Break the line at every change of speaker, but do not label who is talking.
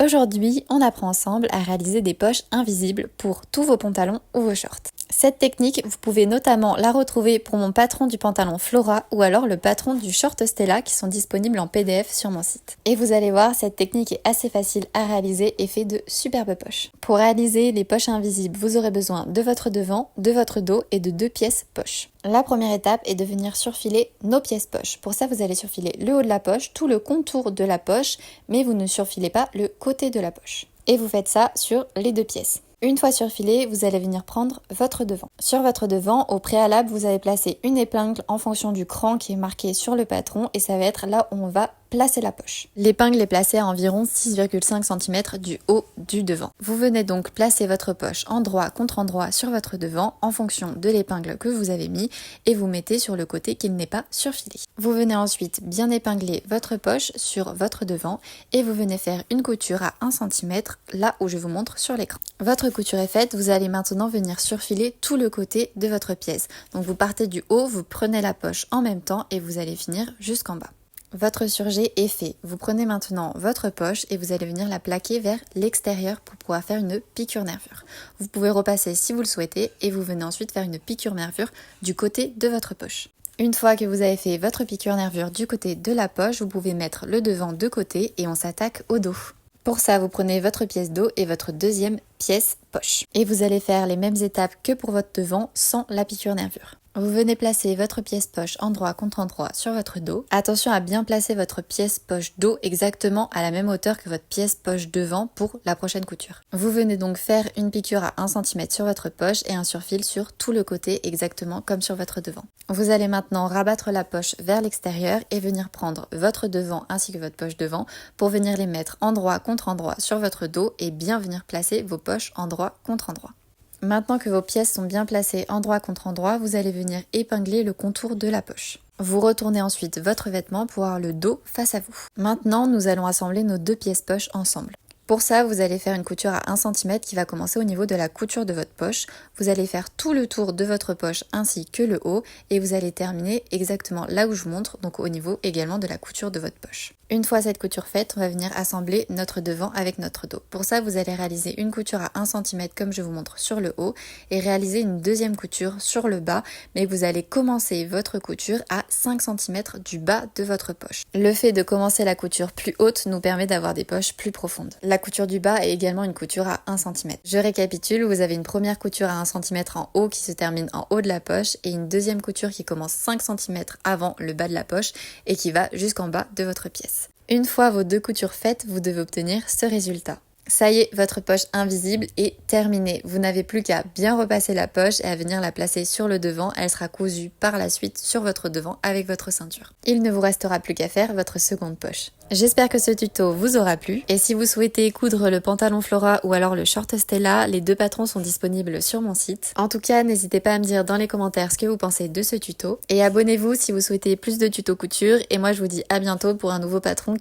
Aujourd'hui, on apprend ensemble à réaliser des poches invisibles pour tous vos pantalons ou vos shorts. Cette technique, vous pouvez notamment la retrouver pour mon patron du pantalon Flora ou alors le patron du short Stella qui sont disponibles en PDF sur mon site. Et vous allez voir, cette technique est assez facile à réaliser et fait de superbes poches. Pour réaliser les poches invisibles, vous aurez besoin de votre devant, de votre dos et de 2 pièces poches. La première étape est de venir surfiler nos pièces poches. Pour ça, vous allez surfiler le haut de la poche, tout le contour de la poche, mais vous ne surfilez pas le côté de la poche. Et vous faites ça sur les 2 pièces. Une fois surfilé, vous allez venir prendre votre devant. Sur votre devant, au préalable, vous avez placé une épingle en fonction du cran qui est marqué sur le patron et ça va être là où on va placer la poche. L'épingle est placée à environ 6,5 cm du haut du devant. Vous venez donc placer votre poche endroit contre endroit sur votre devant en fonction de l'épingle que vous avez mis et vous mettez sur le côté qui n'est pas surfilé. Vous venez ensuite bien épingler votre poche sur votre devant et vous venez faire une couture à 1 cm là où je vous montre sur l'écran. Votre couture est faite, vous allez maintenant venir surfiler tout le côté de votre pièce. Donc vous partez du haut, vous prenez la poche en même temps et vous allez finir jusqu'en bas. Votre surjet est fait. Vous prenez maintenant votre poche et vous allez venir la plaquer vers l'extérieur pour pouvoir faire une piqûre-nervure. Vous pouvez repasser si vous le souhaitez et vous venez ensuite faire une piqûre-nervure du côté de votre poche. Une fois que vous avez fait votre piqûre-nervure du côté de la poche, vous pouvez mettre le devant de côté et on s'attaque au dos. Pour ça, vous prenez votre pièce dos et votre deuxième pièce poche. Et vous allez faire les mêmes étapes que pour votre devant sans la piqûre-nervure. Vous venez placer votre pièce poche endroit contre endroit sur votre dos. Attention à bien placer votre pièce poche dos exactement à la même hauteur que votre pièce poche devant pour la prochaine couture. Vous venez donc faire une piqûre à 1 cm sur votre poche et un surfil sur tout le côté exactement comme sur votre devant. Vous allez maintenant rabattre la poche vers l'extérieur et venir prendre votre devant ainsi que votre poche devant pour venir les mettre endroit contre endroit sur votre dos et bien venir placer vos poches endroit contre endroit. Maintenant que vos pièces sont bien placées endroit contre endroit, vous allez venir épingler le contour de la poche. Vous retournez ensuite votre vêtement pour avoir le dos face à vous. Maintenant, nous allons assembler nos 2 pièces poches ensemble. Pour ça, vous allez faire une couture à 1 cm qui va commencer au niveau de la couture de votre poche. Vous allez faire tout le tour de votre poche ainsi que le haut et vous allez terminer exactement là où je vous montre, donc au niveau également de la couture de votre poche. Une fois cette couture faite, on va venir assembler notre devant avec notre dos. Pour ça, vous allez réaliser une couture à 1 cm comme je vous montre sur le haut et réaliser une deuxième couture sur le bas, mais vous allez commencer votre couture à 5 cm du bas de votre poche. Le fait de commencer la couture plus haute nous permet d'avoir des poches plus profondes. La couture du bas est également une couture à 1 cm. Je récapitule, vous avez une première couture à 1 cm en haut qui se termine en haut de la poche et une deuxième couture qui commence 5 cm avant le bas de la poche et qui va jusqu'en bas de votre pièce. Une fois vos 2 coutures faites, vous devez obtenir ce résultat. Ça y est, votre poche invisible est terminée. Vous n'avez plus qu'à bien repasser la poche et à venir la placer sur le devant. Elle sera cousue par la suite sur votre devant avec votre ceinture. Il ne vous restera plus qu'à faire votre seconde poche. J'espère que ce tuto vous aura plu et si vous souhaitez coudre le pantalon Flora ou alors le short Stella, les 2 patrons sont disponibles sur mon site. En tout cas, n'hésitez pas à me dire dans les commentaires ce que vous pensez de ce tuto et abonnez-vous si vous souhaitez plus de tutos couture et moi je vous dis à bientôt pour un nouveau patron